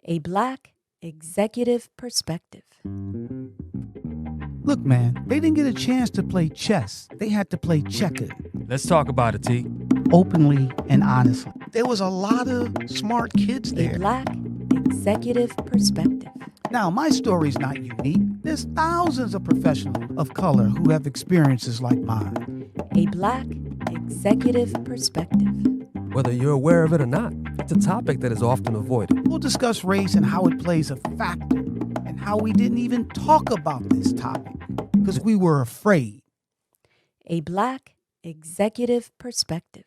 A Black Executive Perspective. Look, man, they didn't get a chance to play chess. They had to play checkers. Let's talk about it, T. Openly and honestly. There was a lot of smart kids A there. Black Executive Perspective. Now, my story's not unique. There's thousands of professionals of color who have experiences like mine. A Black Executive Perspective. Whether you're aware of it or not, it's a topic that is often avoided. We'll discuss race and how it plays a factor and how we didn't even talk about this topic because we were afraid. A Black Executive Perspective.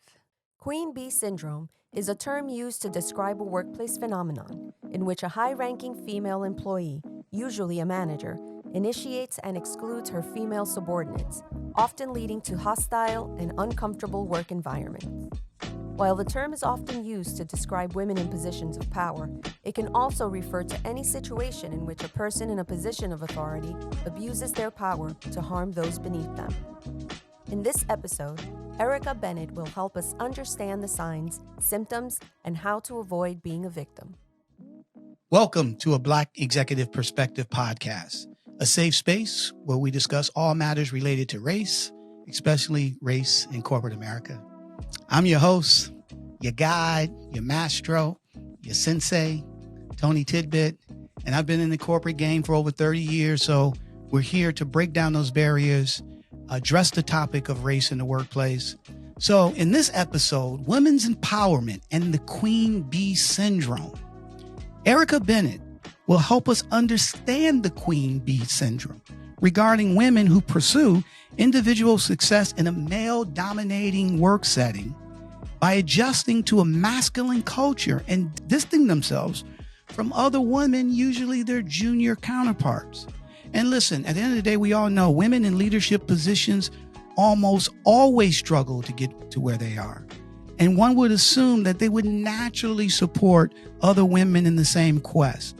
Queen Bee Syndrome is a term used to describe a workplace phenomenon in which a high-ranking female employee, usually a manager, initiates and excludes her female subordinates, often leading to hostile and uncomfortable work environments. While the term is often used to describe women in positions of power, it can also refer to any situation in which a person in a position of authority abuses their power to harm those beneath them. In this episode, Erica Bennett will help us understand the signs, symptoms, and how to avoid being a victim. Welcome to a Black Executive Perspective podcast, a safe space where we discuss all matters related to race, especially race in corporate America. I'm your host, your guide, your maestro, your sensei, Tony Tidbit, and I've been in the corporate game for over 30 years, so we're here to break down those barriers, address the topic of race in the workplace. So in this episode, women's empowerment and the Queen Bee Syndrome, Erica Bennett will help us understand the Queen Bee Syndrome regarding women who pursue individual success in a male-dominating work setting by adjusting to a masculine culture and distancing themselves from other women, usually their junior counterparts. And listen, at the end of the day, we all know women in leadership positions almost always struggle to get to where they are. And one would assume that they would naturally support other women in the same quest.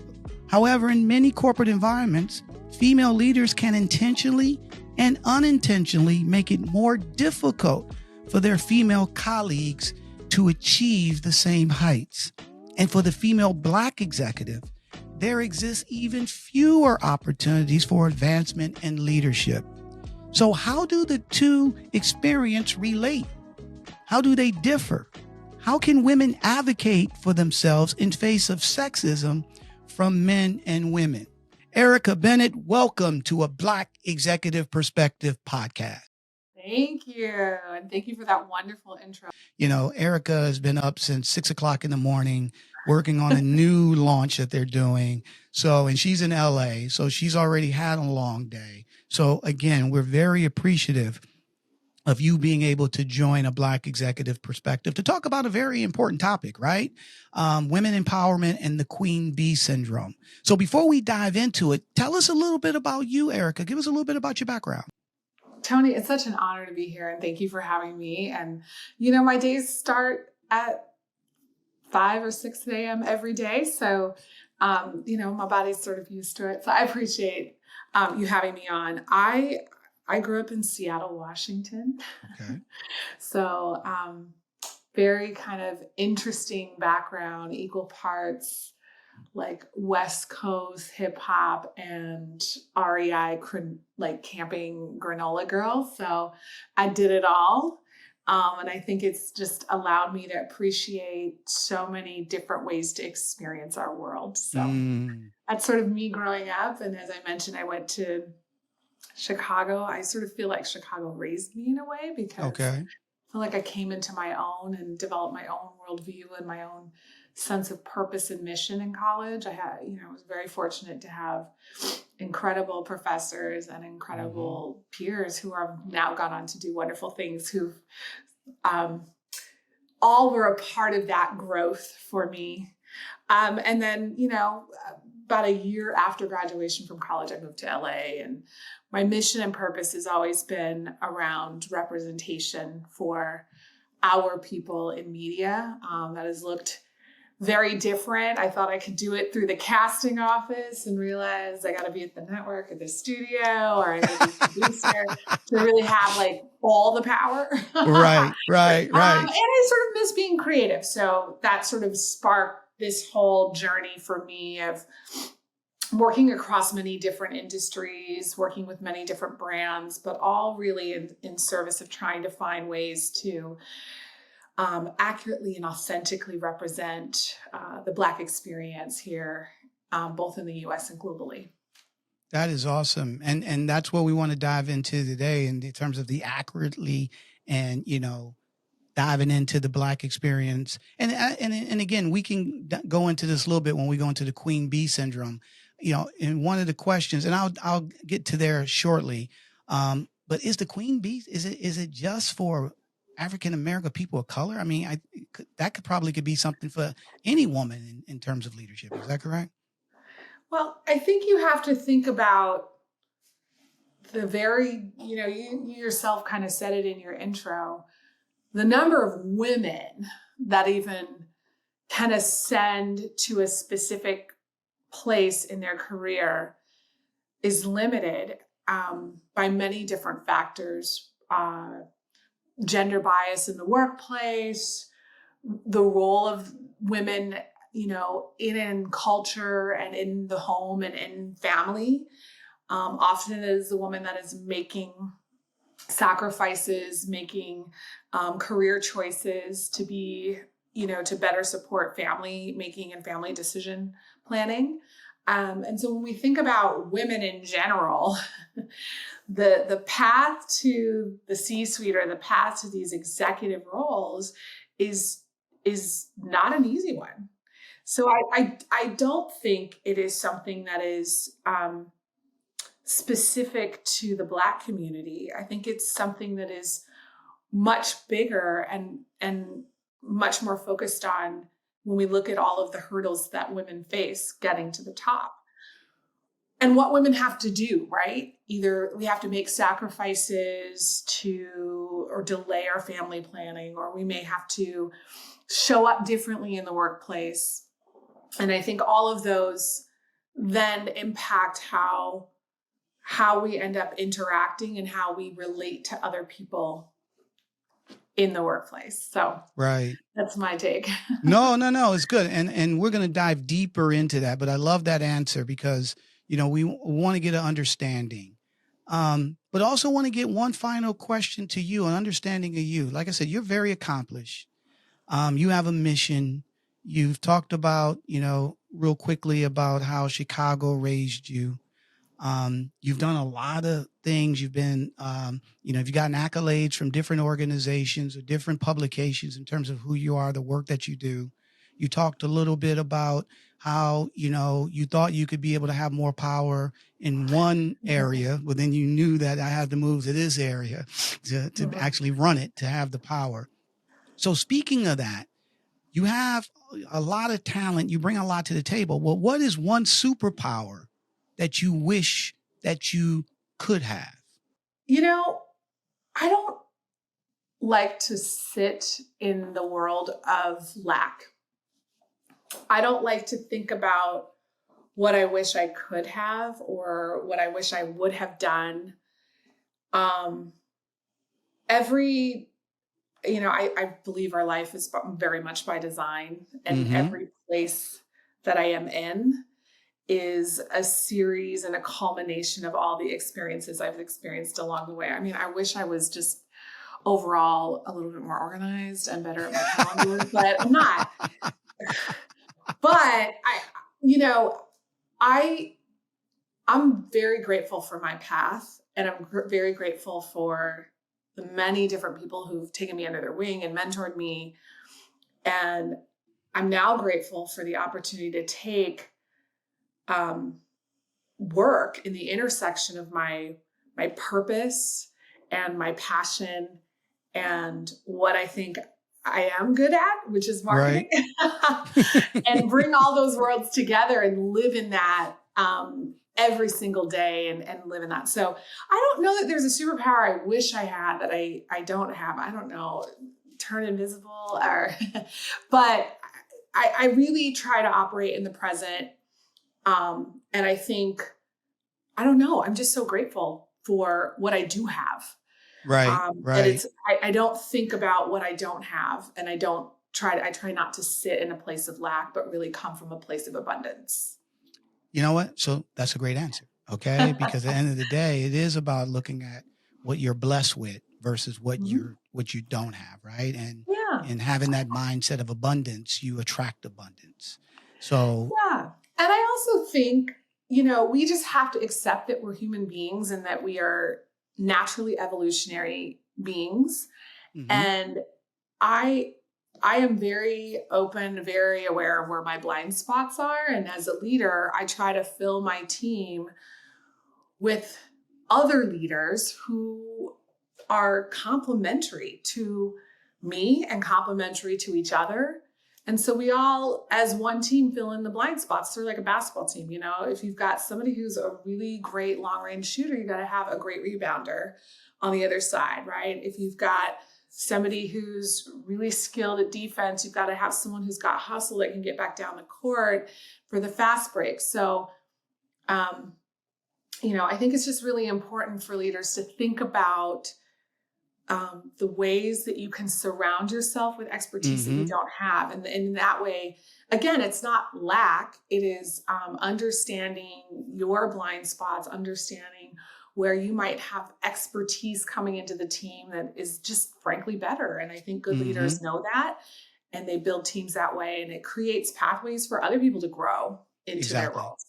However, in many corporate environments, female leaders can intentionally and unintentionally make it more difficult for their female colleagues to achieve the same heights. And for the female Black executive, there exists even fewer opportunities for advancement and leadership. So how do the two experiences relate? How do they differ? How can women advocate for themselves in face of sexism from men and women? Erica Bennett, welcome to a Black Executive Perspective podcast. Thank you. And thank you for that wonderful intro. You know, Erica has been up since 6 o'clock in the morning working on a new launch that they're doing. And she's in LA, so she's already had a long day. So again, we're very appreciative of you being able to join a Black Executive Perspective to talk about a very important topic, right? Women empowerment and the Queen Bee Syndrome. So before we dive into it, tell us a little bit about you, Erica. Give us a little bit about your background. Tony, it's such an honor to be here, and thank you for having me. And, you know, my days start at 5 or 6 a.m. every day. So, you know, my body's sort of used to it. So I appreciate you having me on. I grew up in Seattle, Washington. Okay. So very kind of interesting background, equal parts like West Coast hip hop and REI, like camping granola girl. So I did it all. And I think it's just allowed me to appreciate so many different ways to experience our world. So that's sort of me growing up. And as I mentioned, I went to Chicago. I sort of feel like Chicago raised me in a way because I feel like I came into my own and developed my own worldview and my own sense of purpose and mission in college. I was very fortunate to have incredible professors and incredible peers who have now gone on to do wonderful things, who all were a part of that growth for me. And then, you know, about a year after graduation from college, I moved to LA, and my mission and purpose has always been around representation for our people in media. That has looked very different. I thought I could do it through the casting office and realized I got to be at the network or the studio or I need to be a producer to really have like all the power. Right. And I sort of miss being creative. So that sort of sparked this whole journey for me of working across many different industries, working with many different brands, but all really in service of trying to find ways to accurately and authentically represent the Black experience here, both in the US and globally. That is awesome. And that's what we want to dive into today in terms of the accurately and, diving into the Black experience. And again, we can go into this a little bit when we go into the Queen Bee syndrome, and one of the questions, and I'll get to there shortly. But is the Queen Bee, is it just for African American people of color? I mean, that could be something for any woman in terms of leadership. Is that correct? Well, I think you have to think about the very, you yourself kind of said it in your intro, the number of women that even can ascend to a specific place in their career is limited by many different factors. Gender bias in the workplace, the role of women, in culture and in the home and in family. Often it is the woman that is making sacrifices, making career choices to be, to better support family making and family decision planning. And so when we think about women in general, the path to the C-suite or the path to these executive roles is not an easy one. So I don't think it is something that is specific to the Black community. I think it's something that is much bigger and much more focused on when we look at all of the hurdles that women face getting to the top. And what women have to do, right? Either we have to make sacrifices or delay our family planning, or we may have to show up differently in the workplace. And I think all of those then impact how we end up interacting and how we relate to other people in the workplace. So right. That's my take. No, it's good. And we're going to dive deeper into that, but I love that answer because, we want to get an understanding. But also want to get one final question to you, an understanding of you. Like I said, you're very accomplished. You have a mission. You've talked about, real quickly about how Chicago raised you. You've done a lot of things. You've been, you've gotten accolades from different organizations or different publications in terms of who you are, the work that you do. You talked a little bit about how, you thought you could be able to have more power in one area, but then you knew that I had to move to this area to actually run it, to have the power. So speaking of that, you have a lot of talent. You bring a lot to the table. Well, what is one superpower that you wish that you could have? I don't like to sit in the world of lack. I don't like to think about what I wish I could have or what I wish I would have done. I believe our life is very much by design, and every place that I am in is a series and a culmination of all the experiences I've experienced along the way. I mean, I wish I was just overall a little bit more organized and better at my calendar, but I'm not. But I'm very grateful for my path, and I'm very grateful for the many different people who've taken me under their wing and mentored me. And I'm now grateful for the opportunity to take work in the intersection of my purpose and my passion and what I think I am good at, which is marketing, right. And bring all those worlds together and live in that every single day and live in that. So I don't know that there's a superpower I wish I had that I don't have. I don't know, turn invisible but I really try to operate in the present. And I think, I don't know, I'm just so grateful for what I do have. Right. And I don't think about what I don't have, and I don't I try not to sit in a place of lack, but really come from a place of abundance. You know what? So that's a great answer. Okay. Because at the end of the day, it is about looking at what you're blessed with versus what Mhm. you don't have. Right. Yeah. And having that mindset of abundance, you attract abundance. So, Yeah. And I also think, we just have to accept that we're human beings and that we are naturally evolutionary beings. mhm, And I I am very open, very aware of where my blind spots are. And as a leader, I try to fill my team with other leaders who are complementary to me and complementary to each other. And so we all, as one team, fill in the blind spots. They're like a basketball team. If you've got somebody who's a really great long range shooter, you got to have a great rebounder on the other side, right? If you've got somebody who's really skilled at defense, you've got to have someone who's got hustle that can get back down the court for the fast break. So, I think it's just really important for leaders to think about the ways that you can surround yourself with expertise that you mhm, don't have. And in that way, again, it's not lack, it is understanding your blind spots, understanding where you might have expertise coming into the team that is just frankly better. And I think good mhm. leaders know that, and they build teams that way, and it creates pathways for other people to grow into their Exactly. roles.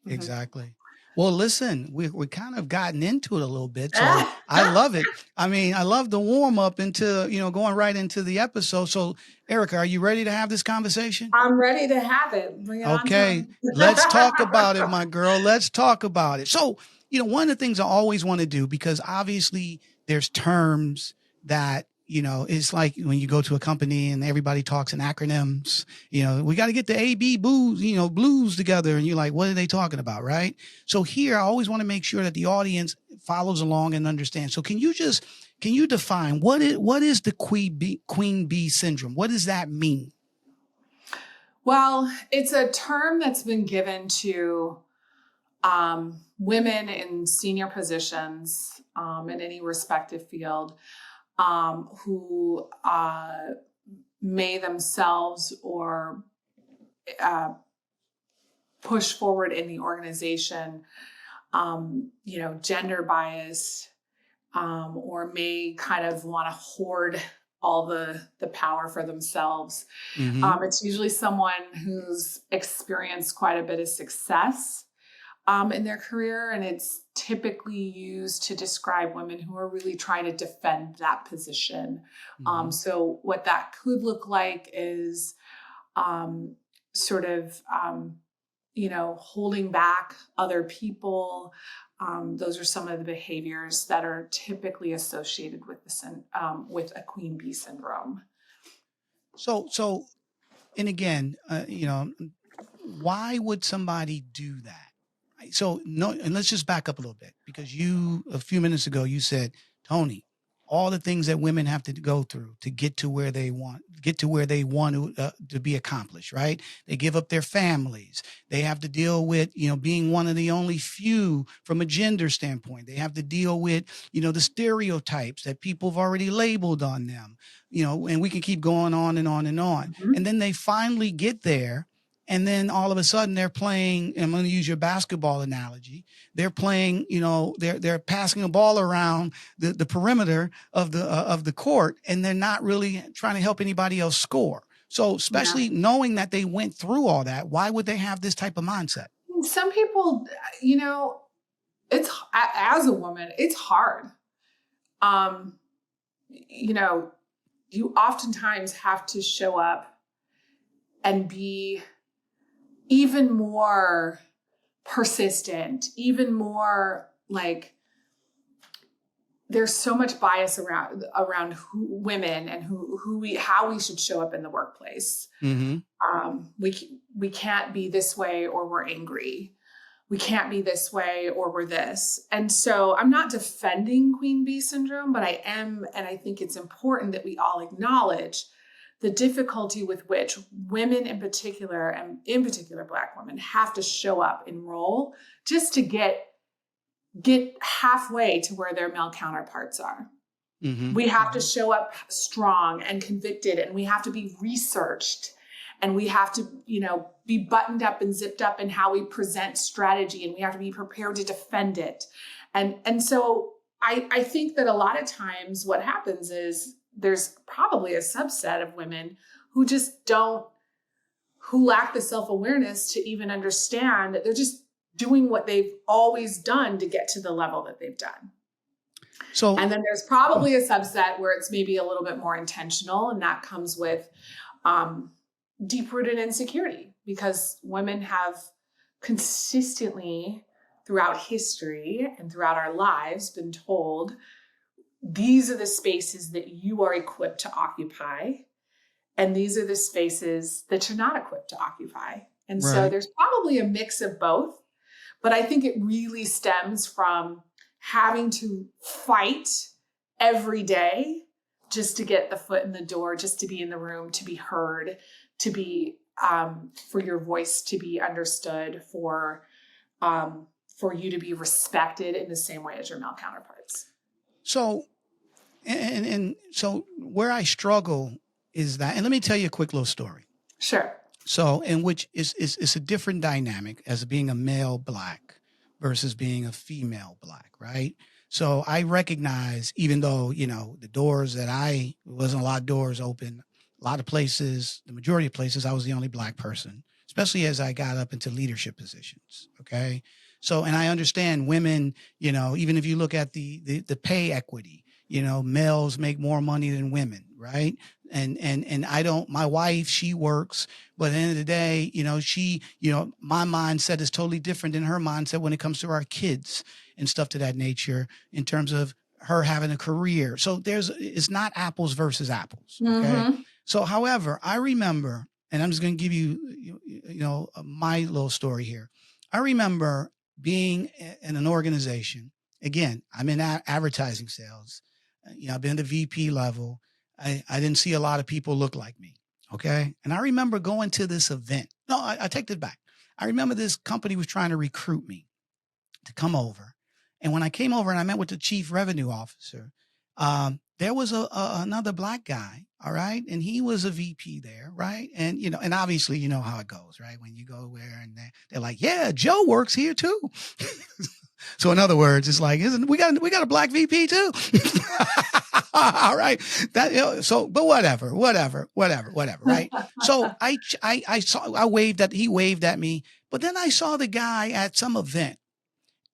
Mhm. Exactly. Well, listen, we kind of gotten into it a little bit, so I love it. I mean, I love the warm up into, going right into the episode. So, Erica, are you ready to have this conversation? I'm ready to have it. Bring it on, Okay, Tony. let's talk about it, my girl. Let's talk about it. So, one of the things I always want to do, because obviously there's terms that, it's like when you go to a company and everybody talks in acronyms, we got to get the AB blues, blues together. And you're like, what are they talking about? Right. So here, I always want to make sure that the audience follows along and understands. So can you define what is the queen bee syndrome? What does that mean? Well, it's a term that's been given to women in senior positions in any respective field who may themselves or uh, push forward in the organization, gender bias, or may kind of want to hoard all the power for themselves. Mm-hmm. It's usually someone who's experienced quite a bit of success in their career, and it's typically used to describe women who are really trying to defend that position. Mm-hmm. So what that could look like is sort of holding back other people. Those are some of the behaviors that are typically associated with with a queen bee syndrome. So, and again, why would somebody do that? Right? So, no, and let's just back up a little bit, because a few minutes ago, you said, Tony, all the things that women have to go through to get to where they want to be accomplished, right? They give up their families. They have to deal with, being one of the only few from a gender standpoint. They have to deal with, the stereotypes that people have already labeled on them, and we can keep going on and on and on. Mhm. And then they finally get there. And then all of a sudden they're playing, I'm going to use your basketball analogy. They're playing, they're passing a ball around the perimeter of the court, and they're not really trying to help anybody else score. So Yeah. especially knowing that they went through all that, why would they have this type of mindset? Some people, it's as a woman, it's hard. Um, you oftentimes have to show up and be even more persistent, even more like there's so much bias around women and how we should show up in the workplace. Mm-hmm. We can't be this way or we're angry. We can't be this way or we're this. And so I'm not defending queen bee syndrome, but I am, and I think it's important that we all acknowledge the difficulty with which women in particular, and in particular Black women, have to show up in role just to get halfway to where their male counterparts are. We have to show up strong and convicted, and we have to be researched, and we have to, be buttoned up and zipped up in how we present strategy, and we have to be prepared to defend it. And so I think that a lot of times what happens is there's probably a subset of women who lack the self-awareness to even understand that they're just doing what they've always done to get to the level that they've done. And then there's probably a subset where it's maybe a little bit more intentional, and that comes with deep-rooted insecurity, because women have consistently throughout history and throughout our lives been told, these are the spaces that you are equipped to occupy, and these are the spaces that you're not equipped to occupy. And so there's probably a mix of both, but I think it really stems from having to fight every day just to get the foot in the door, just to be in the room, to be heard, to be, for your voice to be understood, for you to be respected in the same way as your male counterparts. So, and so where I struggle is that, and let me tell you a quick little story. Sure. So, in which is a different dynamic as being a male Black versus being a female Black, right? So I recognize, even though, the doors that wasn't a lot of doors open, a lot of places, the majority of places, I was the only Black person, especially as I got up into leadership positions. Okay. So, and I understand women, even if you look at the pay equity, males make more money than women, right? And my wife, she works, but at the end of the day, my mindset is totally different than her mindset when it comes to our kids and stuff to that nature, in terms of her having a career. So it's not apples versus apples. Okay. Mm-hmm. So, however, I remember, and I'm just going to give you, my little story here. I remember being in an organization. Again, I'm in advertising sales. I've been to VP level. I didn't see a lot of people look like me. Okay. And I remember going to this event. No, I take that back. I remember this company was trying to recruit me to come over. And when I came over and I met with the chief revenue officer, there was another Black guy. All right. And he was a VP there. Right. And, and obviously, you know how it goes, right? When you go there and they're like, yeah, Joe works here too. So in other words, it's like, we got a Black VP too. All right. But whatever. Right. So I waved he waved at me, but then I saw the guy at some event,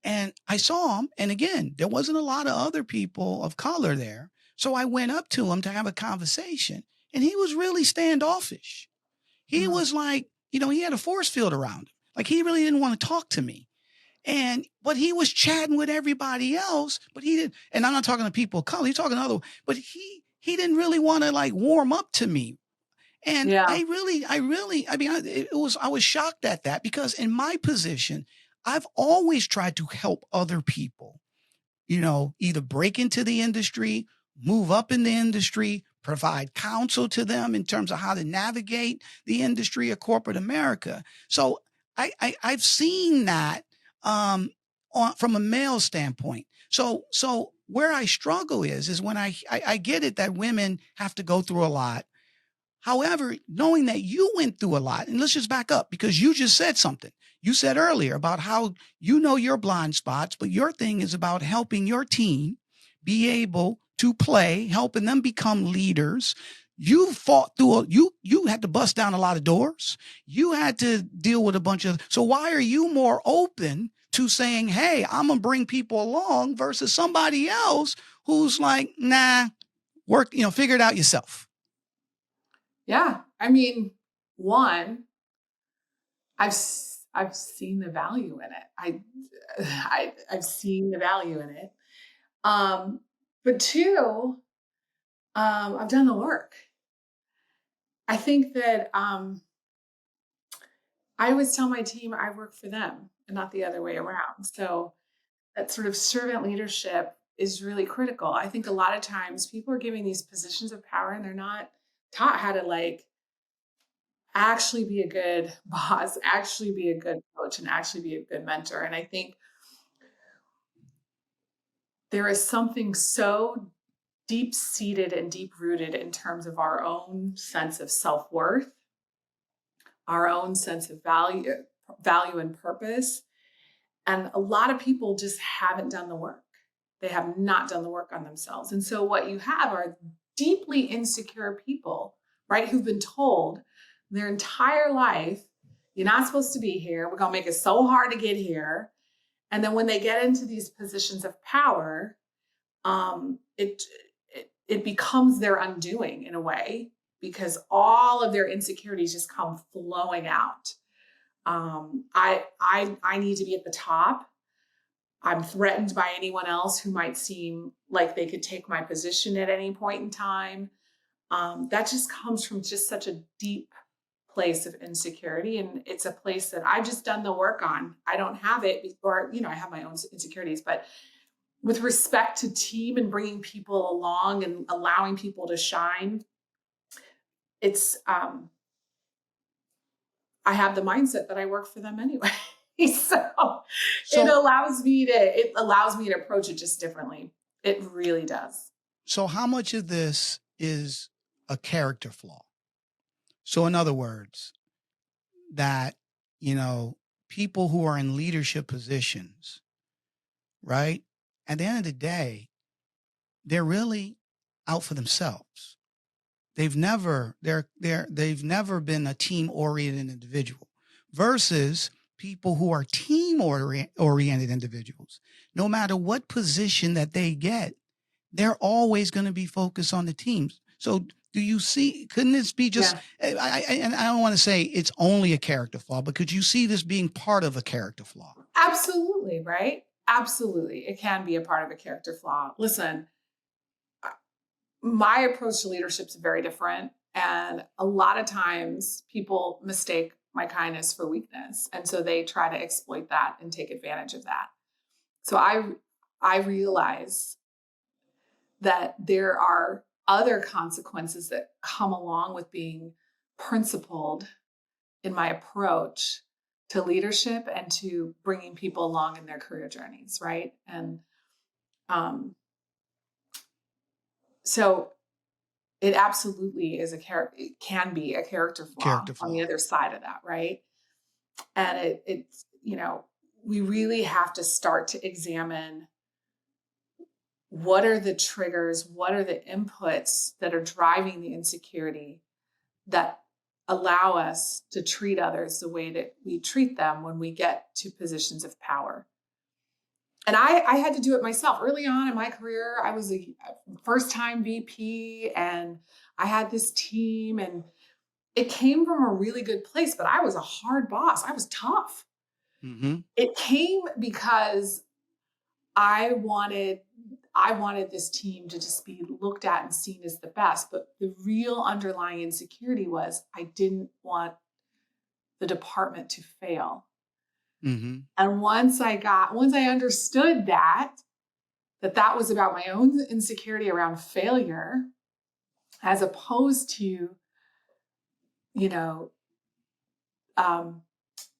and I saw him. And again, there wasn't a lot of other people of color there. So I went up to him to have a conversation, and he was really standoffish. He was like, he had a force field around him. Like, he really didn't want to talk to me. But he was chatting with everybody else, but he didn't. And I'm not talking to people of color. He's talking to other, but he didn't really want to like warm up to me. And yeah. I was shocked at that, because in my position, I've always tried to help other people, either break into the industry, move up in the industry, provide counsel to them in terms of how to navigate the industry of corporate America. So I've seen that from a male standpoint. So where I struggle is when I get it that women have to go through a lot. However, knowing that you went through a lot, and let's just back up, because you just said something. You said earlier about how your blind spots, but your thing is about helping your team be able to play, helping them become leaders. You fought through, you had to bust down a lot of doors. You had to deal with a bunch of, so why are you more open to saying, hey, I'm going to bring people along, versus somebody else who's like, nah, work, figure it out yourself? Yeah. I mean, one, I've seen the value in it. I've seen the value in it. But two, I've done the work. I think that I always tell my team I work for them and not the other way around. So that sort of servant leadership is really critical. I think a lot of times people are giving these positions of power and they're not taught how to like actually be a good boss, actually be a good coach, and actually be a good mentor. And I think there is something so deep-seated and deep-rooted in terms of our own sense of self-worth, our own sense of value and purpose. And a lot of people just haven't done the work. They have not done the work on themselves. And so what you have are deeply insecure people, right, who've been told their entire life, you're not supposed to be here. We're going to make it so hard to get here. And then when they get into these positions of power, it becomes their undoing in a way, because all of their insecurities just come flowing out. I need to be at the top. I'm threatened by anyone else who might seem like they could take my position at any point in time. That just comes from just such a deep place of insecurity. And it's a place that I've just done the work on. I don't have it, or, I have my own insecurities, but with respect to team and bringing people along and allowing people to shine, it's, I have the mindset that I work for them anyway. So it allows me to approach it just differently. It really does. So how much of this is a character flaw? So in other words, that, people who are in leadership positions, right? At the end of the day, they're really out for themselves. They've never been a team-oriented individual versus people who are team-oriented individuals. No matter what position that they get, they're always going to be focused on the teams. So do you see, couldn't this be just, and I don't want to say it's only a character flaw, but could you see this being part of a character flaw? Absolutely, right? Absolutely. It can be a part of a character flaw. Listen, my approach to leadership is very different. And a lot of times people mistake my kindness for weakness. And so they try to exploit that and take advantage of that. So I realize that there are other consequences that come along with being principled in my approach to leadership and to bringing people along in their career journeys, right? And so it absolutely is it can be a character flaw on the other side of that, right? And it's we really have to start to examine what are the triggers, what are the inputs that are driving the insecurity that allow us to treat others the way that we treat them when we get to positions of power. And I had to do it myself. Early on in my career, I was a first-time VP and I had this team, and it came from a really good place, but I was a hard boss. I was tough. Mm-hmm. It came because I wanted this team to just be looked at and seen as the best. But the real underlying insecurity was I didn't want the department to fail. Mm-hmm. And once I understood that was about my own insecurity around failure, as opposed to,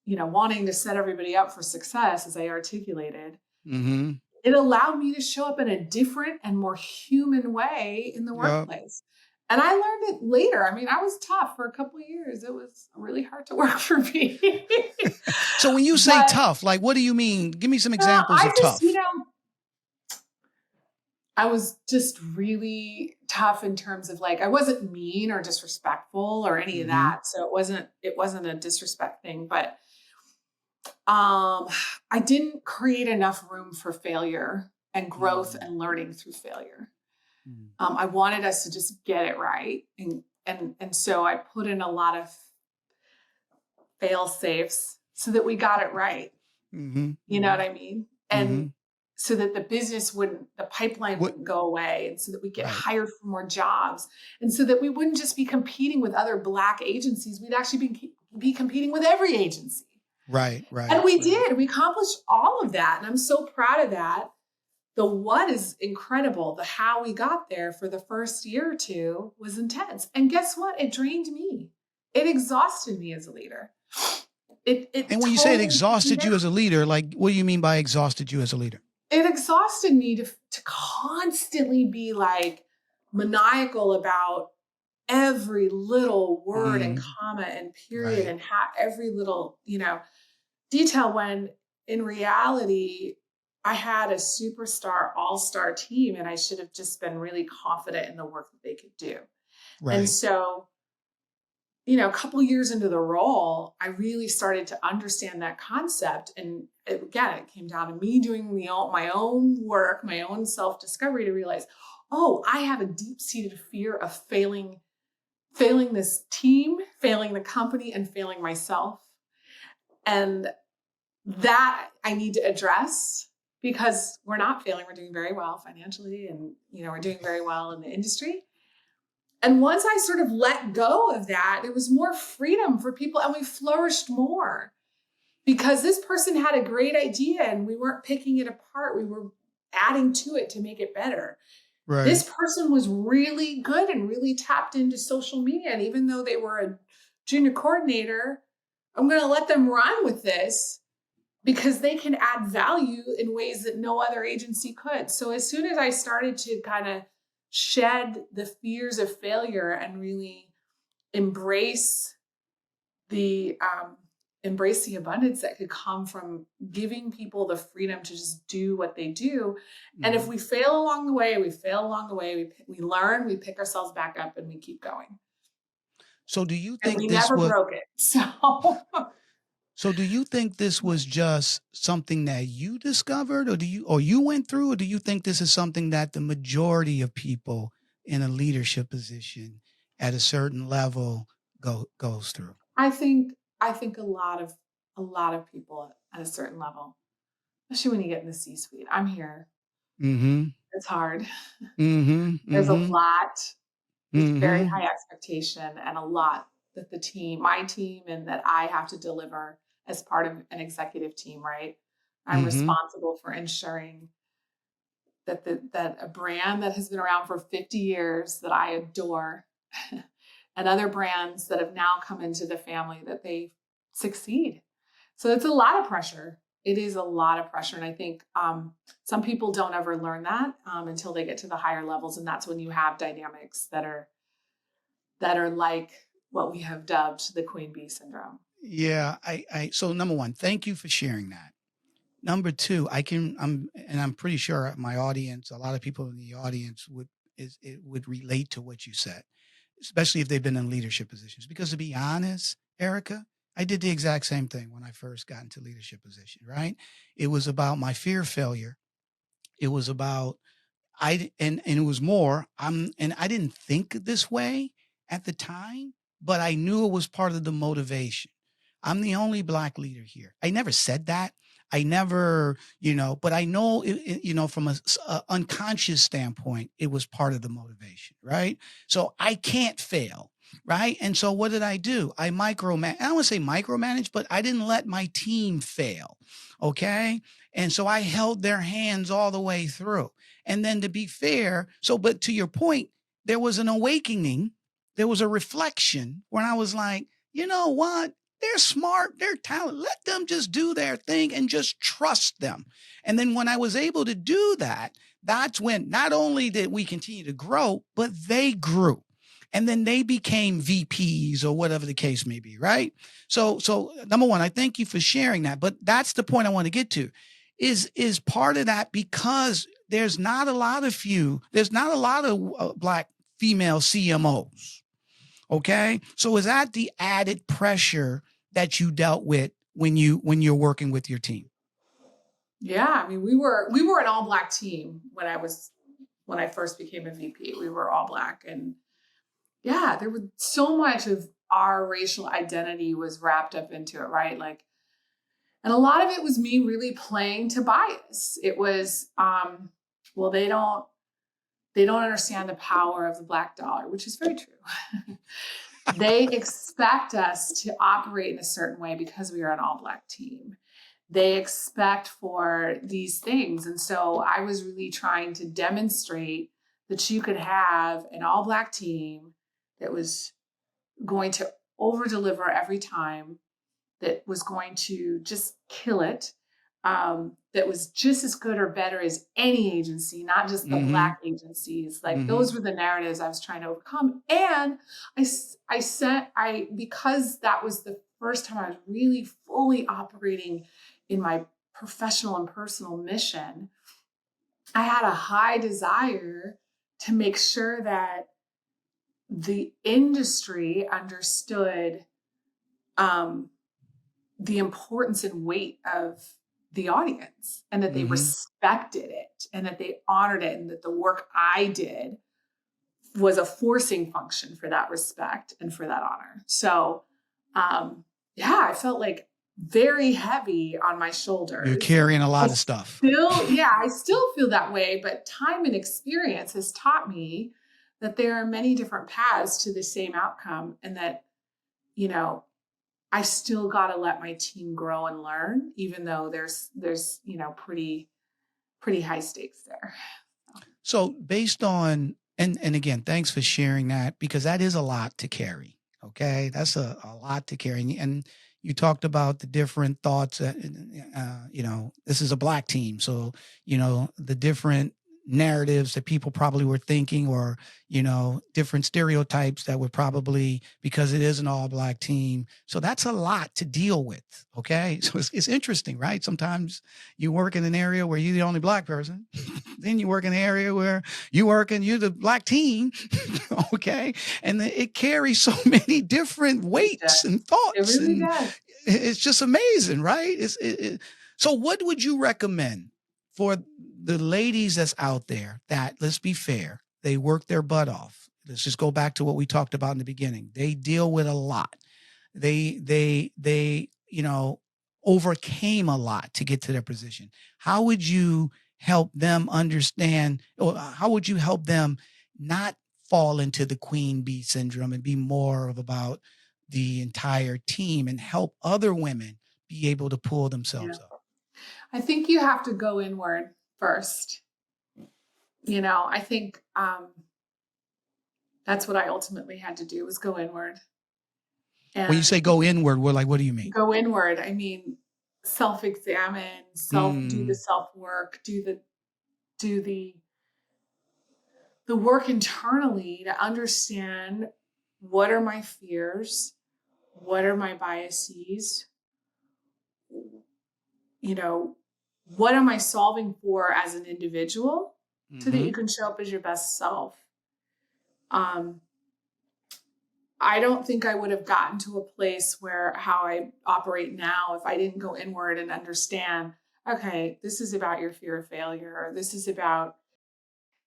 wanting to set everybody up for success, as I articulated, mm-hmm. It allowed me to show up in a different and more human way in the workplace. And I learned it later. I mean, I was tough for a couple of years. It was really hard to work for me. So when you say tough, like, what do you mean? Give me some examples of tough. I was just really tough in terms of, like, I wasn't mean or disrespectful or any of that. So it wasn't a disrespect thing, but I didn't create enough room for failure and growth and learning through failure. I wanted us to just get it right. And so I put in a lot of fail safes so that we got it right. Mm-hmm. You know what I mean? And so that the pipeline wouldn't go away, and so that we get hired for more jobs, and so that we wouldn't just be competing with other Black agencies. We'd actually be competing with every agency. Right. And we did. We accomplished all of that. And I'm so proud of that. The what is incredible. The how we got there for the first year or two was intense. And guess what? It drained me. It exhausted me as a leader. And when you say it exhausted you as a leader, like, what do you mean by exhausted you as a leader? It exhausted me to constantly be like, maniacal about every little word and Mm, comma and period right. and every little, detail, when in reality, I had a superstar all-star team and I should have just been really confident in the work that they could do. And Right. so, a couple years into the role, I really started to understand that concept. And again, it came down to me doing my own work, my own self-discovery, to realize, oh, I have a deep-seated fear of failing this team, failing the company, and failing myself. And that I need to address, because we're not failing. We're doing very well financially, and we're doing very well in the industry. And once I sort of let go of that, there was more freedom for people, and we flourished more, because this person had a great idea and we weren't picking it apart. We were adding to it to make it better. Right. This person was really good and really tapped into social media. And even though they were a junior coordinator, I'm going to let them run with this because they can add value in ways that no other agency could. So as soon as I started to kind of shed the fears of failure and really embrace the abundance that could come from giving people the freedom to just do what they do. And if Mhm. we fail along the way, we fail along the way, we learn, we pick ourselves back up, and we keep going. So do you And think we this never was broke it. so do you think this was just something that you discovered, or you went through, or do you think this is something that the majority of people in a leadership position at a certain level goes through? I think a lot of people at a certain level, especially when you get in the C-suite. I'm here. Mhm. It's hard. Mhm. There's a Mhm. lot. There's very Mhm. high expectation and a lot that my team, and that I have to deliver as part of an executive team, right? I'm Mhm. responsible for ensuring that a brand that has been around for 50 years that I adore and other brands that have now come into the family, that they succeed. So it's a lot of pressure. It is a lot of pressure. And I think some people don't ever learn that until they get to the higher levels. And that's when you have dynamics that are like what we have dubbed the queen bee syndrome. Yeah, so number one, thank you for sharing that. Number two, I'm pretty sure my audience, a lot of people in the audience would relate to what you said, especially if they've been in leadership positions. Because to be honest, Erica, I did the exact same thing when I first got into leadership position, right? It was about my fear of failure. It was about and it was more, and I didn't think this way at the time, but I knew it was part of the motivation. I'm the only black leader here. I never said that. I never, but I know, from a unconscious standpoint, it was part of the motivation, right? So I can't fail, right? And so what did I do? I micromanage. I don't want to say micromanage, but I didn't let my team fail, okay? And so I held their hands all the way through. And then to be fair, but to your point, there was an awakening. There was a reflection when I was like, you know what? They're smart, they're talented. Let them just do their thing and just trust them. And then when I was able to do that, that's when not only did we continue to grow, but they grew. And then they became VPs or whatever the case may be, right? So number one, I thank you for sharing that. But that's the point I want to get to. Is part of that because there's not a lot of black female CMOs. Okay. So is that the added pressure that you dealt with when you're working with your team? Yeah, I mean, we were an all black team when I first became a VP. We were all black, and yeah, there was so much of our racial identity was wrapped up into it, right? Like, and a lot of it was me really playing to bias. It was, well, they don't understand the power of the black dollar, which is very true. They expect us to operate in a certain way because we are an all black team. They expect for these things. And so I was really trying to demonstrate that you could have an all black team that was going to over deliver every time, that was going to just kill it. that was just as good or better as any agency, not just the Black agencies. Like those were the narratives I was trying to overcome. And because that was the first time I was really fully operating in my professional and personal mission, I had a high desire to make sure that the industry understood the importance and weight of the audience, and that they respected it, and that they honored it, and that the work I did was a forcing function for that respect and for that honor. So, I felt like very heavy on my shoulders. You're carrying a lot of stuff. I still feel that way, but time and experience has taught me that there are many different paths to the same outcome, and that, I still got to let my team grow and learn, even though there's pretty high stakes there. So based on, and again, thanks for sharing that, because that is a lot to carry. Okay. That's a lot to carry. And you talked about the different thoughts that, this is a Black team. So, the different narratives that people probably were thinking, or, different stereotypes that would probably, because it is an all Black team. So that's a lot to deal with. Okay. So it's interesting, right? Sometimes you work in an area where you're the only Black person. Then you work in an area where you're the Black team. Okay. And it carries so many different weights and thoughts. It really does. It's just amazing, right? So what would you recommend for the ladies that's out there that, let's be fair, they work their butt off? Let's just go back to what we talked about in the beginning. They deal with a lot. They overcame a lot to get to their position. How would you help them understand, or how would you help them not fall into the queen bee syndrome and be more about the entire team, and help other women be able to pull themselves up? I think you have to go inward first. I think that's what I ultimately had to do, was go inward. And when you say go inward, what do you mean? Go inward, I mean, self-examine, do the self-work, do the work internally to understand, what are my fears? What are my biases? What am I solving for as an individual, so that you can show up as your best self? I don't think I would have gotten to a place where how I operate now if I didn't go inward and understand, okay, this is about your fear of failure, or this is about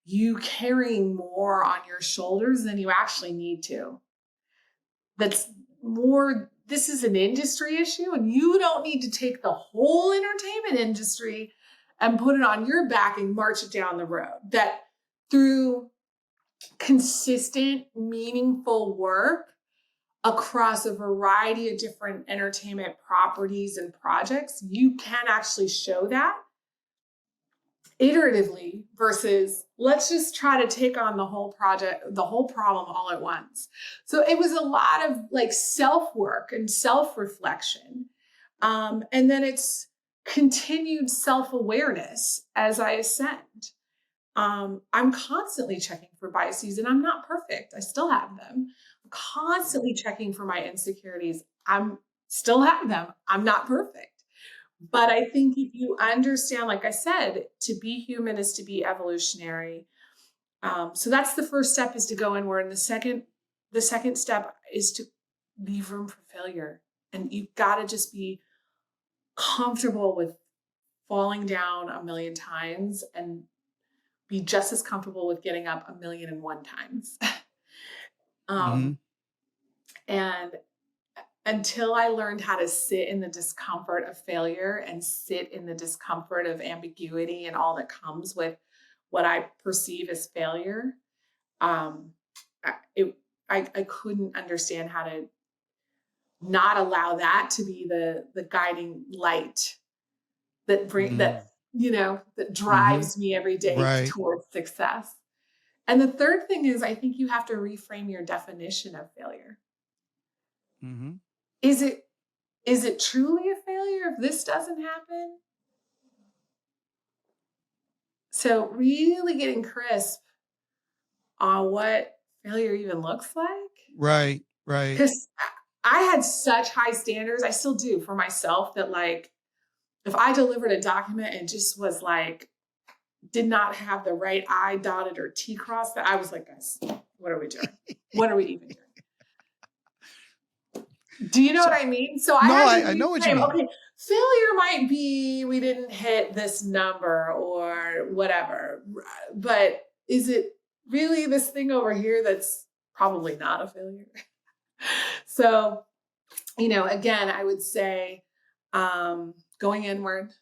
you carrying more on your shoulders than you actually need to. This is an industry issue, and you don't need to take the whole entertainment industry and put it on your back and march it down the road. That through consistent, meaningful work across a variety of different entertainment properties and projects, you can actually show that iteratively, versus let's just try to take on the whole problem all at once. So it was a lot of self-work and self-reflection. And then it's continued self-awareness as I ascend. I'm constantly checking for biases, and I'm not perfect. I still have them. I'm constantly checking for my insecurities. I'm still have them. I'm not perfect. But I think if you understand, like I said, to be human is to be evolutionary. So that's the first step, is to go inward. And the second step is to leave room for failure. And you've got to just be comfortable with falling down 1,000,000 times, and be just as comfortable with getting up 1,000,001 times. And until I learned how to sit in the discomfort of failure, and sit in the discomfort of ambiguity and all that comes with what I perceive as failure, I couldn't understand how to not allow that to be the guiding light that that drives me every day towards success. And the third thing is, I think you have to reframe your definition of failure. Is it truly a failure if this doesn't happen? So really getting crisp on what failure even looks like. Right. Right. Because I had such high standards, I still do for myself, that like, if I delivered a document and just was like, did not have the right I dotted or T crossed, that I was like, guys, what are we doing? What are we even doing? Do you know So, what I mean? So I no, had to I know what you reframe, mean. okay, failure might be we didn't hit this number or whatever, but is it really this thing over here that's probably not a failure? So, again, I would say going inward. I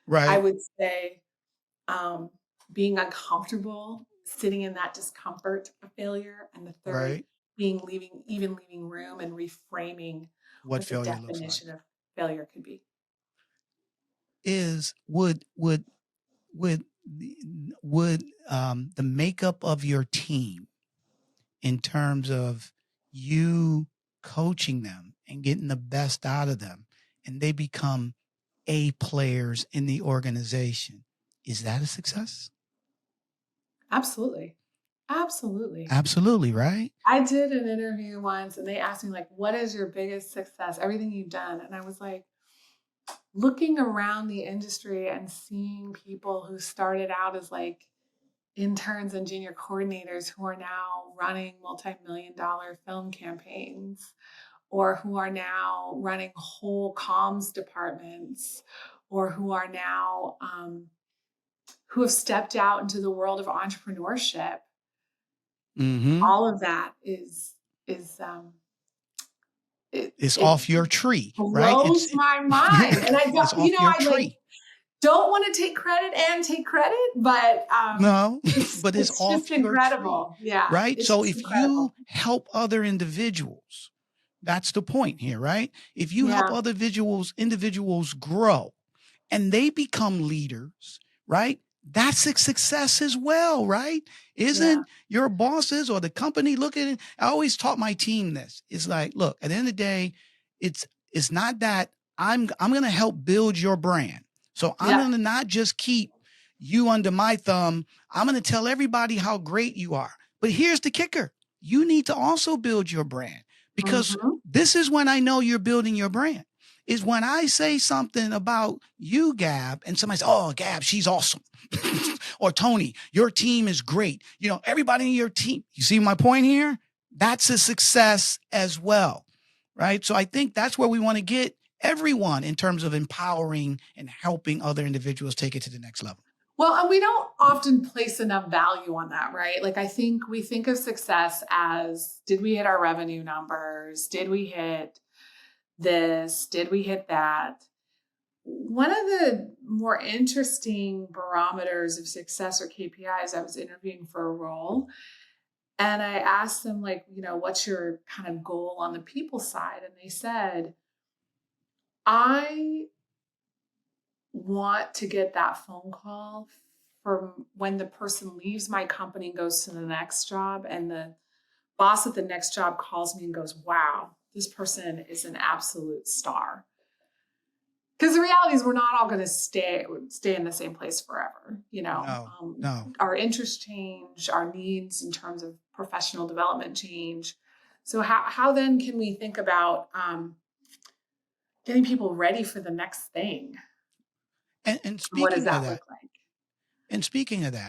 Right. would say being uncomfortable, sitting in that discomfort of failure. And the third, Right. leaving room and reframing What what the failure looks like definition of failure could be. is would would the makeup of your team in terms of you coaching them and getting the best out of them and they become A players in the organization. Is that a success? Absolutely. Absolutely. Absolutely, right? I did an interview once and they asked me, like, what is your biggest success? Everything you've done. And I was like, looking around the industry and seeing people who started out as like interns and junior coordinators who are now running multi-million-dollar film campaigns, or who are now running whole comms departments, or who are now who have stepped out into the world of entrepreneurship. Mm-hmm. All of that is It's it off your tree, right? blows my mind, and I It's don't, off your I like tree. don't want to take credit, but No, but it's it's just off your tree, incredible. Yeah, right? it's So just if you incredible. help other individuals, that's the point here, right? If you help Yeah, other individuals grow and they become leaders, right? That's a success as well, right? yeah, Isn't your bosses or the company looking at, I always taught my team this. It's like, look, at the end of the day, it's not that I'm going to help build your brand. So I'm yeah, going to not just keep you under my thumb. I'm going to tell everybody how great you are. But here's the kicker. You need to also build your brand, because hmm, this is when I know you're building your brand, is when I say something about you, Gab, and somebody says, oh, Gab, she's awesome. Or Tony, your team is great. Everybody in your team. You see my point here? That's a success as well, right? So I think that's where we want to get everyone in terms of empowering and helping other individuals take it to the next level. Well, and we don't often place enough value on that, right? Like, I think we think of success as, did we hit our revenue numbers? Did we hit this? Did we hit that? One of the more interesting barometers of success, or KPIs, I was interviewing for a role, and I asked them, like, what's your kind of goal on the people side? And they said, I want to get that phone call from when the person leaves my company and goes to the next job, and the boss at the next job calls me and goes, wow, this person is an absolute star. Because the reality is, we're not all going to stay in the same place forever. No, no. Our interests change, our needs in terms of professional development change. So how then can we think about getting people ready for the next thing? And What does speaking of that that, look like?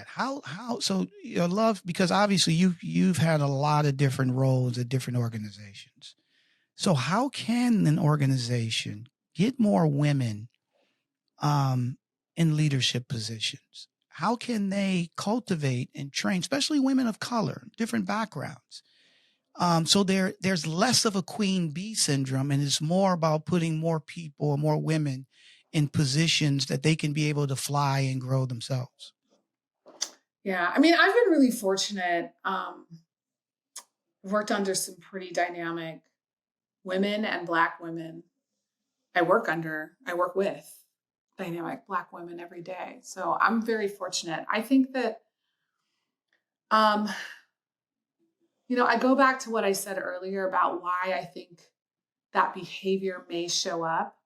how so your love, because obviously you've had a lot of different roles at different organizations. So how can an organization get more women in leadership positions? How can they cultivate and train, especially women of color, different backgrounds? So there's less of a queen bee syndrome, and it's more about putting more people, more women in positions that they can be able to fly and grow themselves. Yeah, I mean, I've been really fortunate. Worked under some pretty dynamic women and Black women. I work with dynamic Black women every day. So I'm very fortunate. I think that, um, I go back to what I said earlier about why I think that behavior may show up.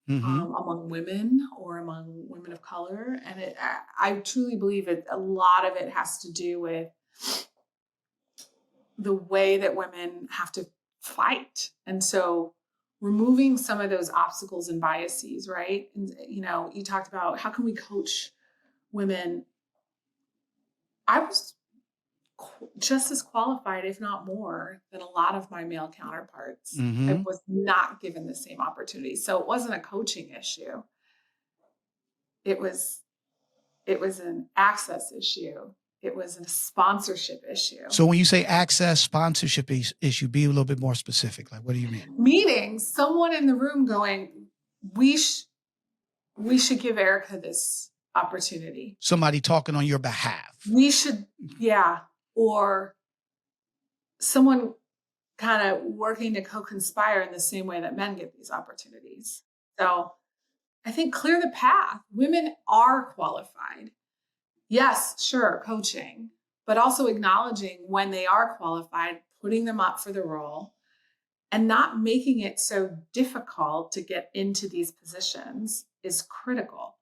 Mm-hmm. among women or among women of color. And I truly believe it. A lot of it has to do with the way that women have to fight. And so removing some of those obstacles and biases, right? And, you talked about how can we coach women. I was just as qualified, if not more, than a lot of my male counterparts. I Mm-hmm. was not given the same opportunity. So it wasn't a coaching issue. It was an access issue. It was a sponsorship issue. So when you say access sponsorship issue, be a little bit more specific. Like, what do you mean? Meaning someone in the room going, we should give Erica this opportunity. Somebody talking on your behalf. We should, yeah. Or someone kind of working to co-conspire in the same way that men get these opportunities. So I think clear the path. Women are qualified. Yes, sure, coaching, but also acknowledging when they are qualified, putting them up for the role, and not making it so difficult to get into these positions is critical.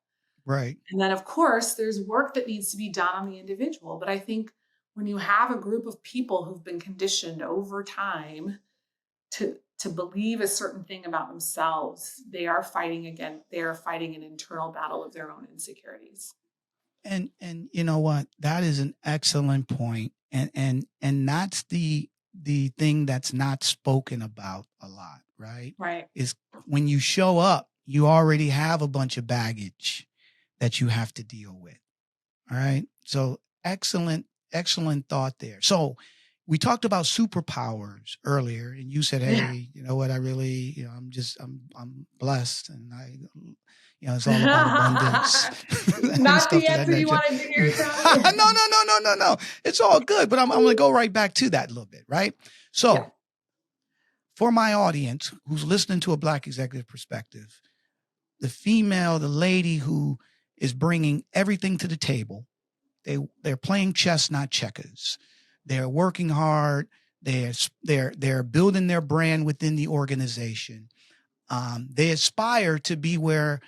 Right. And then, of course, there's work that needs to be done on the individual. But I think when you have a group of people who've been conditioned over time to believe a certain thing about themselves, they are fighting an internal battle of their own insecurities. And you know what? That is an excellent point. And that's the thing that's not spoken about a lot, right? Right. Is when you show up, you already have a bunch of baggage that you have to deal with. All right. So excellent thought there. So we talked about superpowers earlier, and you said, "Hey, you know what? I really, I'm blessed, and it's all about abundance." Not the answer you wanted to hear, Tony. No. It's all good, but I'm going to go right back to that a little bit, right? So, Yeah. For my audience who's listening to a Black executive perspective, the lady who is bringing everything to the table. They're playing chess, not checkers. They're working hard. They're building their brand within the organization. They aspire to be where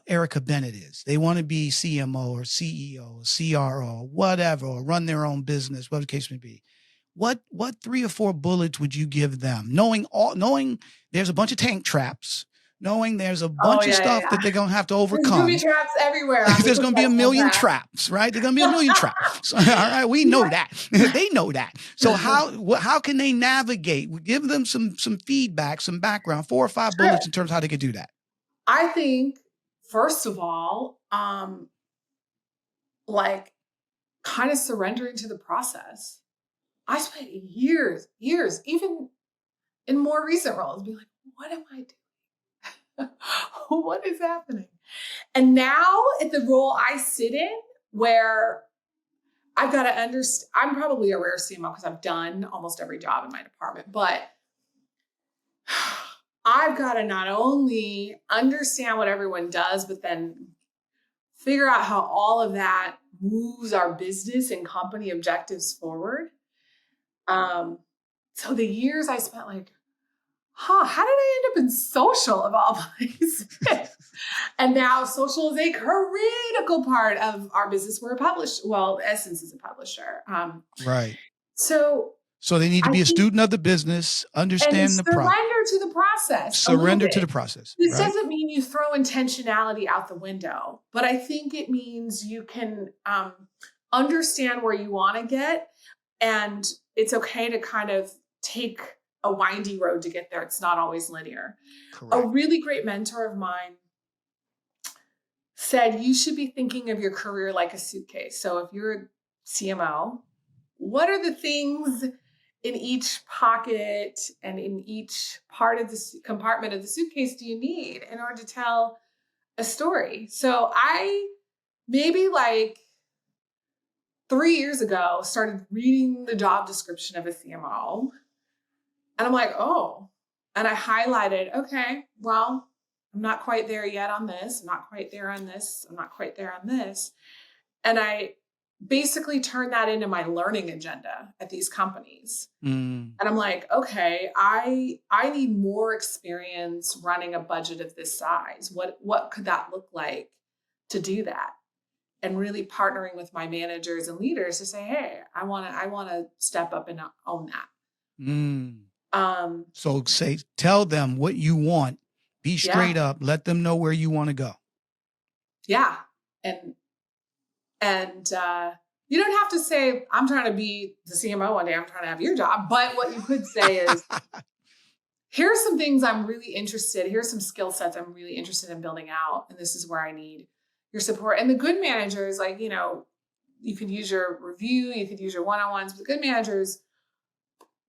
Erica Bennett is. They want to be CMO or CEO or CRO, whatever, or run their own business, whatever the case may be. What 3 or 4 bullets would you give them? Knowing there's a bunch of tank traps, knowing there's a bunch of stuff that they're going to have to overcome. There's booby traps everywhere. There's going to be a million traps, right? There's going to be a million traps. All right. We know that. They know that. So how can they navigate? Give them some feedback, some background, 4 or 5 bullets in terms of how they could do that. I think, first of all, kind of surrendering to the process. I spent years, even in more recent roles, being like, what am I doing? What is happening? And now at the role I sit in, where I've got to understand, I'm probably a rare CMO because I've done almost every job in my department, but I've got to not only understand what everyone does, but then figure out how all of that moves our business and company objectives forward. So the years I spent how did I end up in social of all places? And now social is a critical part of our business. We're a publisher. Well, Essence is a publisher. Right. So they need to be a student of the business, understand the process. Surrender to the process. Surrender to the process. This doesn't mean you throw intentionality out the window, but I think it means you can understand where you want to get, and it's okay to kind of take a windy road to get there. It's not always linear. Correct. A really great mentor of mine said, you should be thinking of your career like a suitcase. So if you're a CMO, what are the things in each pocket and in each part of the compartment of the suitcase do you need in order to tell a story? So I maybe 3 years ago started reading the job description of a CMO. And I'm like, oh, and I highlighted, okay, well, I'm not quite there yet on this. I'm not quite there on this. I'm not quite there on this. And I basically turned that into my learning agenda at these companies. Mm. And I'm like, okay, I need more experience running a budget of this size. What could that look like to do that? And really partnering with my managers and leaders to say, hey, I want to step up and own that. Mm. So tell them what you want, be straight up, let them know where you want to go. Yeah. And you don't have to say, I'm trying to be the CMO one day, I'm trying to have your job. But what you could say is, here's some things I'm really interested. Here's some skill sets I'm really interested in building out. And this is where I need your support. And the good managers, like, you could use your review, you could use your one-on-ones, but the good managers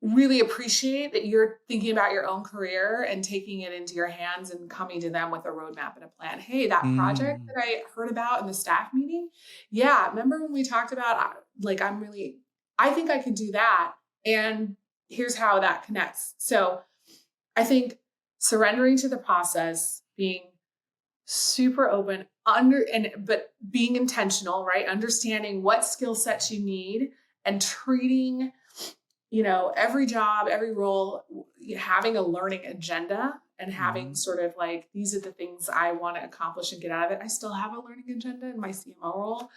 really appreciate that you're thinking about your own career and taking it into your hands and coming to them with a roadmap and a plan. Hey, that project that I heard about in the staff meeting. Yeah. Remember when we talked about, I think I could do that. And here's how that connects. So I think surrendering to the process, being super open but being intentional, right? Understanding what skill sets you need and treating every job, every role, having a learning agenda and having sort of like, these are the things I want to accomplish and get out of it. I still have a learning agenda in my CMO role.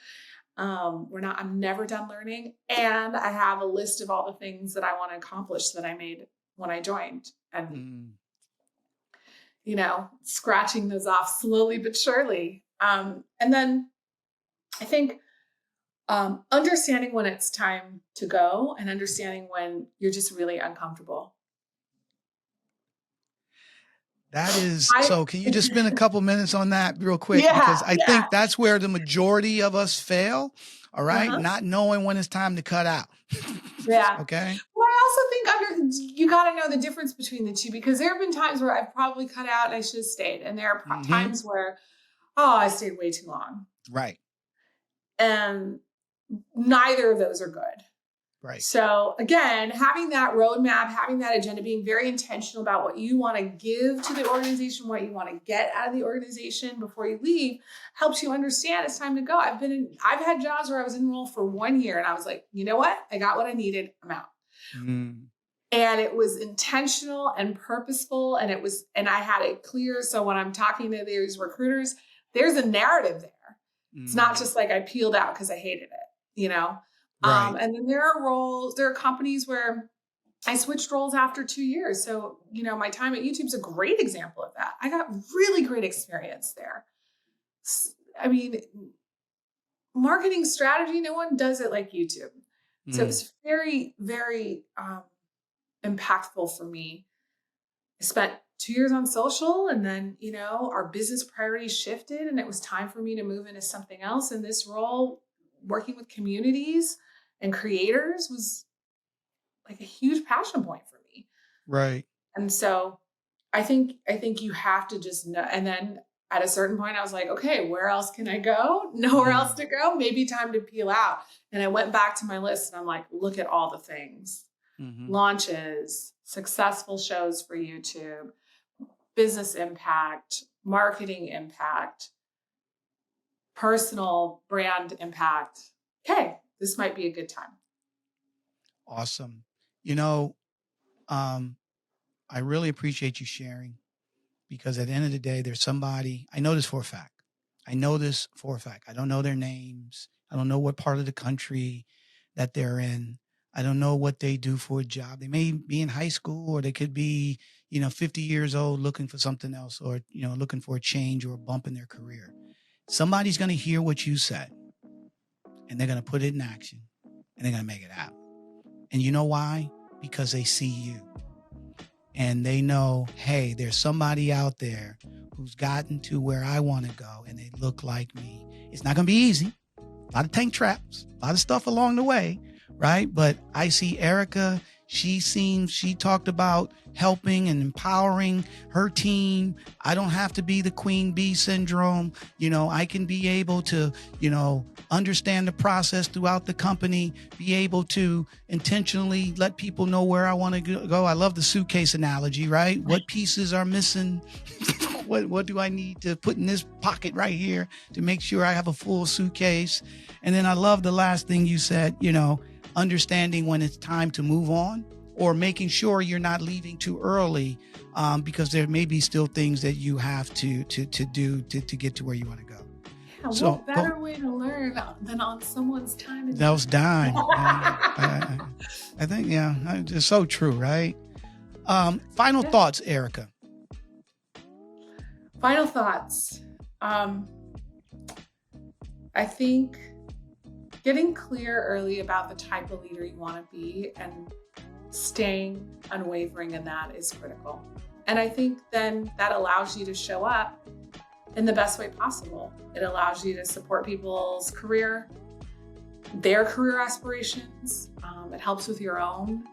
I'm never done learning. And I have a list of all the things that I want to accomplish that I made when I joined, and, scratching those off slowly but surely. And then I think, understanding when it's time to go and understanding when you're just really uncomfortable. That is, so can you just spend a couple minutes on that real quick? Because I think that's where the majority of us fail. All right. Not knowing when it's time to cut out. Yeah. Okay. Well, I also think you got to know the difference between the two, because there have been times where I've probably cut out and I should have stayed. And there are times where, I stayed way too long. Right. And neither of those are good. Right. So again, having that roadmap, having that agenda, being very intentional about what you want to give to the organization, what you want to get out of the organization before you leave, helps you understand it's time to go. I've had jobs where I was enrolled for 1 year and I was like, you know what? I got what I needed. I'm out. And it was intentional and purposeful. And I had it clear. So when I'm talking to these recruiters, there's a narrative there. It's not just like I peeled out because I hated it, Right. And then there are companies where I switched roles after 2 years. So, my time at YouTube is a great example of that. I got really great experience there. I mean, marketing strategy, no one does it like YouTube. So it's very, very impactful for me. I spent 2 years on social, and then, our business priorities shifted and it was time for me to move into something else. And this role, working with communities and creators, was like a huge passion point for me. Right. And so I think you have to just know. And then at a certain point I was like, okay, where else can I go? Nowhere else to go. Maybe time to peel out. And I went back to my list and I'm like, look at all the things. Launches, successful shows for YouTube, business impact, marketing impact, personal brand impact. Okay, this might be a good time. Awesome. I really appreciate you sharing, because at the end of the day, there's somebody, I know this for a fact. I don't know their names. I don't know what part of the country that they're in. I don't know what they do for a job. They may be in high school, or they could be, 50 years old looking for something else, or, looking for a change or a bump in their career. Somebody's going to hear what you said and they're going to put it in action and they're going to make it happen. And you know why? Because they see you and they know, hey, there's somebody out there who's gotten to where I want to go and they look like me. It's not going to be easy. A lot of tank traps, a lot of stuff along the way, right? But I see Erica. She talked about helping and empowering her team. I don't have to be the queen bee syndrome. I can be able to, understand the process throughout the company, be able to intentionally let people know where I want to go. I love the suitcase analogy, right? What pieces are missing What do I need to put in this pocket right here to make sure I have a full suitcase? And then I love the last thing you said, understanding when it's time to move on, or making sure you're not leaving too early, because there may be still things that you have to do to get to where you want to go. Yeah, So, what better way to learn than on someone's time? That was dime. I think, it's so true, right? Final thoughts, Erica. Final thoughts. I think getting clear early about the type of leader you want to be and staying unwavering in that is critical. And I think then that allows you to show up in the best way possible. It allows you to support people's their career aspirations. It helps with your own.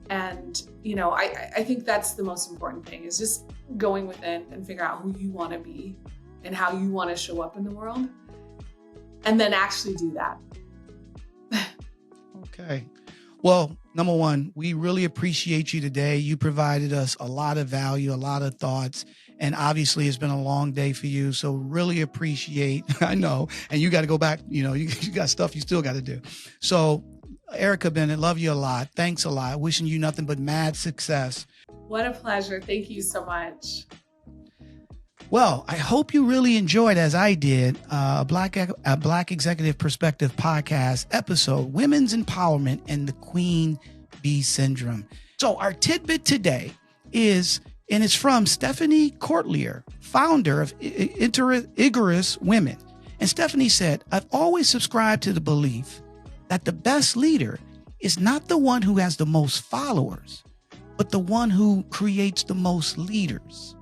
And, I think that's the most important thing, is just going within and figure out who you want to be and how you want to show up in the world, and then actually do that. Okay. Well, number one, we really appreciate you today. You provided us a lot of value, a lot of thoughts, and obviously it's been a long day for you. So really appreciate, I know, and you got to go back, you got stuff you still got to do. So Erica Bennett, love you a lot. Thanks a lot. Wishing you nothing but mad success. What a pleasure. Thank you so much. Well, I hope you really enjoyed, as I did, a Black Executive Perspective podcast episode, Women's Empowerment and the Queen Bee Syndrome. So our tidbit today it's from Stephanie Courtlier, founder of Igorous Women. And Stephanie said, I've always subscribed to the belief that the best leader is not the one who has the most followers, but the one who creates the most leaders.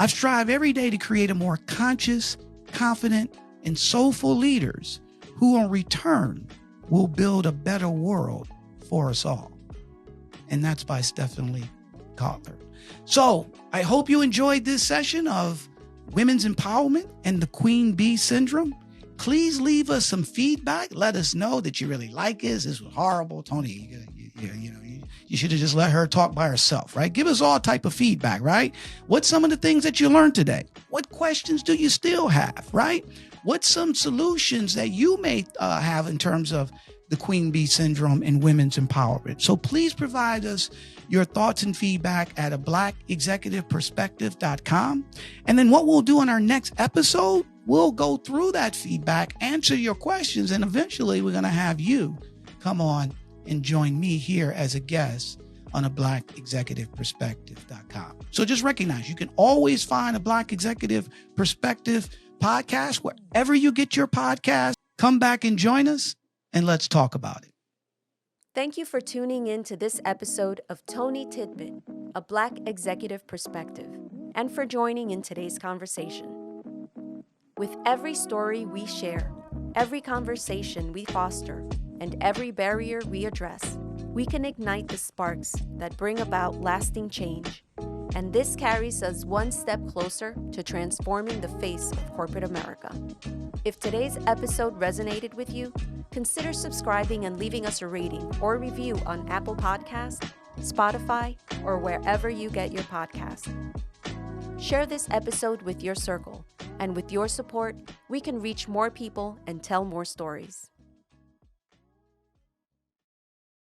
I strive every day to create a more conscious, confident, and soulful leaders who in return will build a better world for us all. And that's by Stephanie Courtlier. So I hope you enjoyed this session of Women's Empowerment and the Queen Bee Syndrome. Please leave us some feedback. Let us know that you really like this. This was horrible. Tony, you should have just let her talk by herself, right? Give us all type of feedback, right? What's some of the things that you learned today? What questions do you still have, right? What's some solutions that you may have in terms of the Queen Bee Syndrome and women's empowerment? So please provide us your thoughts and feedback at a blackexecutiveperspective.com. And then what we'll do in our next episode, we'll go through that feedback, answer your questions, and eventually we're going to have you come on and join me here as a guest on a blackexecutiveperspective.com. So just recognize you can always find a Black Executive Perspective podcast wherever you get your podcast. Come back and join us and let's talk about it. Thank you for tuning in to this episode of TonyTidbit, a Black Executive Perspective, and for joining in today's conversation. With every story we share, every conversation we foster, and every barrier we address, we can ignite the sparks that bring about lasting change. And this carries us one step closer to transforming the face of corporate America. If today's episode resonated with you, consider subscribing and leaving us a rating or review on Apple Podcasts, Spotify, or wherever you get your podcasts. Share this episode with your circle, and with your support, we can reach more people and tell more stories.